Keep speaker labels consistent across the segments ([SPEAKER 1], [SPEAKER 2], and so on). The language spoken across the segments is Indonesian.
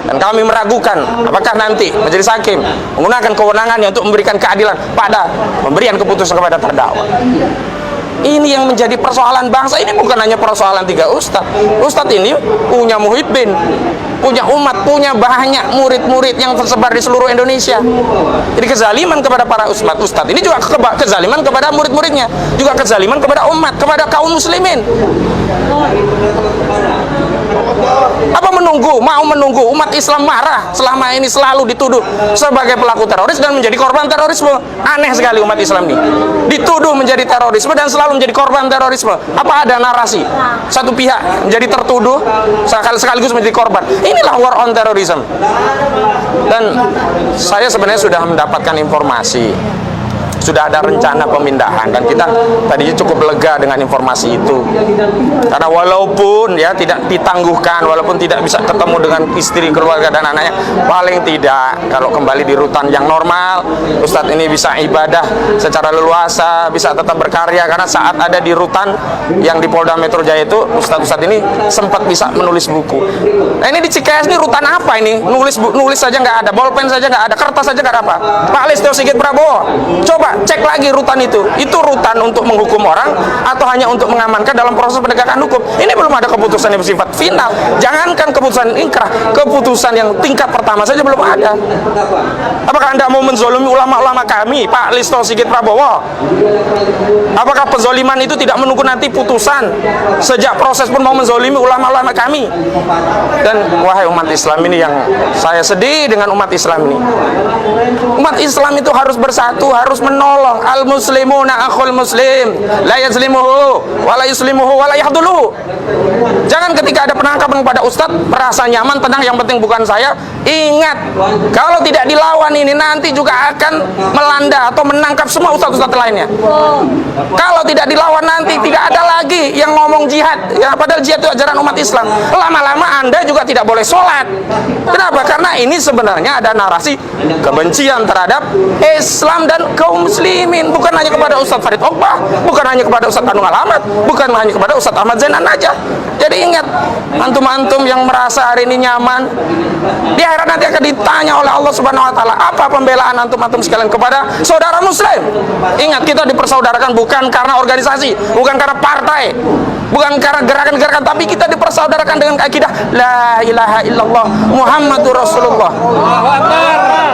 [SPEAKER 1] Dan kami meragukan apakah nanti majelis hakim menggunakan kewenangannya untuk memberikan keadilan pada pemberian keputusan kepada terdakwa. Ini yang menjadi persoalan bangsa. Ini bukan hanya persoalan 3 ustadz. Ustadz ini punya muhibbin, punya umat, punya banyak murid-murid yang tersebar di seluruh Indonesia. Jadi kezaliman kepada para ustadz ini juga kezaliman kepada murid-muridnya, juga kezaliman kepada umat, kepada kaum muslimin. Apa mau menunggu umat Islam marah selama ini selalu dituduh sebagai pelaku teroris dan menjadi korban terorisme? Aneh sekali umat Islam ini, dituduh menjadi terorisme dan selalu menjadi korban terorisme. Apa ada narasi satu pihak menjadi tertuduh sekaligus menjadi korban? Inilah war on terrorism. Dan saya sebenarnya sudah mendapatkan informasi, sudah ada rencana pemindahan, dan kita tadinya cukup lega dengan informasi itu, karena walaupun ya tidak ditangguhkan, walaupun tidak bisa ketemu dengan istri, keluarga dan anaknya, paling tidak kalau kembali di rutan yang normal, Ustadz ini bisa ibadah secara leluasa, bisa tetap berkarya. Karena saat ada di rutan yang di Polda Metro Jaya itu, Ustadz ini sempat bisa menulis buku. Nah ini di Cikeas ini rutan apa ini? Nulis saja nggak ada, bolpen saja nggak ada, kertas saja nggak ada apa. Pak Listio Sigit Prabowo, coba cek lagi rutan itu rutan untuk menghukum orang atau hanya untuk mengamankan dalam proses penegakan hukum? Ini belum ada keputusan yang bersifat final. Jangankan keputusan inkrah, keputusan yang tingkat pertama saja belum ada. Apakah Anda mau menzolimi ulama-ulama kami, Pak Listio Sigit Prabowo? Apakah penzoliman itu tidak menunggu nanti putusan? Sejak proses pun mau menzolimi ulama-ulama kami. Dan wahai umat Islam ini, yang saya sedih dengan umat Islam ini. Umat Islam itu harus bersatu, harus menolong. Al muslimuna akhul muslim, la yazlimuhu wa la yuslimuhu wa la yahduluhu. Jangan ketika ada penangkapan pada ustadz merasa nyaman, tenang, yang penting bukan saya. Ingat, kalau tidak dilawan ini nanti juga akan melanda atau menangkap semua ustadz-ustadz lainnya. Kalau tidak dilawan nanti tidak ada lagi yang ngomong jihad, ya, padahal jihad itu ajaran umat Islam. Lama-lama Anda juga tidak boleh sholat. Kenapa? Karena ini sebenarnya ada narasi kebencian terhadap Islam dan kaum muslimin, bukan hanya kepada Ustadz Farid Ogbah, bukan hanya kepada Ustadz Anung Alamat, bukan hanya kepada Ustadz Ahmad Zainan aja. Jadi ingat, antum-antum yang merasa hari ini nyaman, di akhirat nanti akan ditanya oleh Allah Subhanahu wa taala, apa pembelaan antum-antum sekalian kepada saudara muslim? Ingat, kita dipersaudarakan bukan karena organisasi, bukan karena partai, bukan karena gerakan-gerakan, tapi kita dipersaudarakan dengan akidah la ilaha illallah Muhammadur Rasulullah.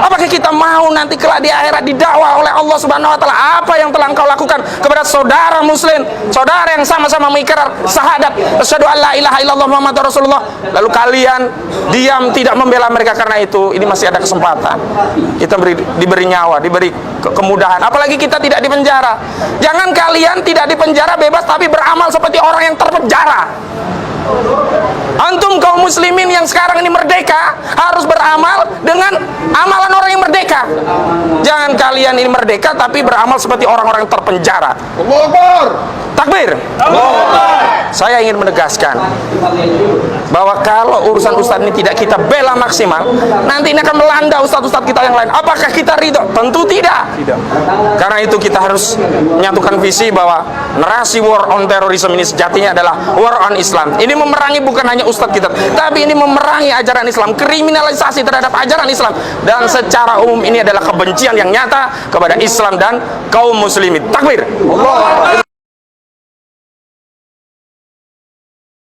[SPEAKER 1] Apakah kita mau nanti kelak di akhirat didakwa oleh Allah Subhanahu wa taala apa yang telah engkau lakukan kepada saudara muslim, saudara yang sama-sama mengikrar syahadat asyhadu an la ilaha illallah Muhammadur Rasulullah, lalu kalian diam tidak membela mereka? Karena itu ini masih ada kesempatan kita diberi nyawa, diberi kemudahan, apalagi kita tidak dipenjara. Jangan kalian tidak dipenjara bebas tapi beramal seperti orang yang terpenjara. Antum kaum muslimin yang sekarang ini merdeka harus beramal dengan amalan orang yang merdeka. Jangan kalian ini merdeka tapi beramal seperti orang-orang terpenjara. Allahu Akbar. Takbir. Allahu Akbar. Saya ingin menegaskan bahwa kalau urusan ustadz ini tidak kita bela maksimal, nanti ini akan melanda ustadz-ustadz kita yang lain. Apakah kita ridho? Tentu tidak. Karena itu kita harus menyatukan visi bahwa narasi war on terrorism ini sejatinya adalah war on Islam. Ini memerangi bukan hanya ustadz kita, tapi ini memerangi ajaran Islam, kriminalisasi terhadap ajaran Islam, dan secara umum ini adalah kebencian yang nyata kepada Islam dan kaum muslimin. Takbir. Allah.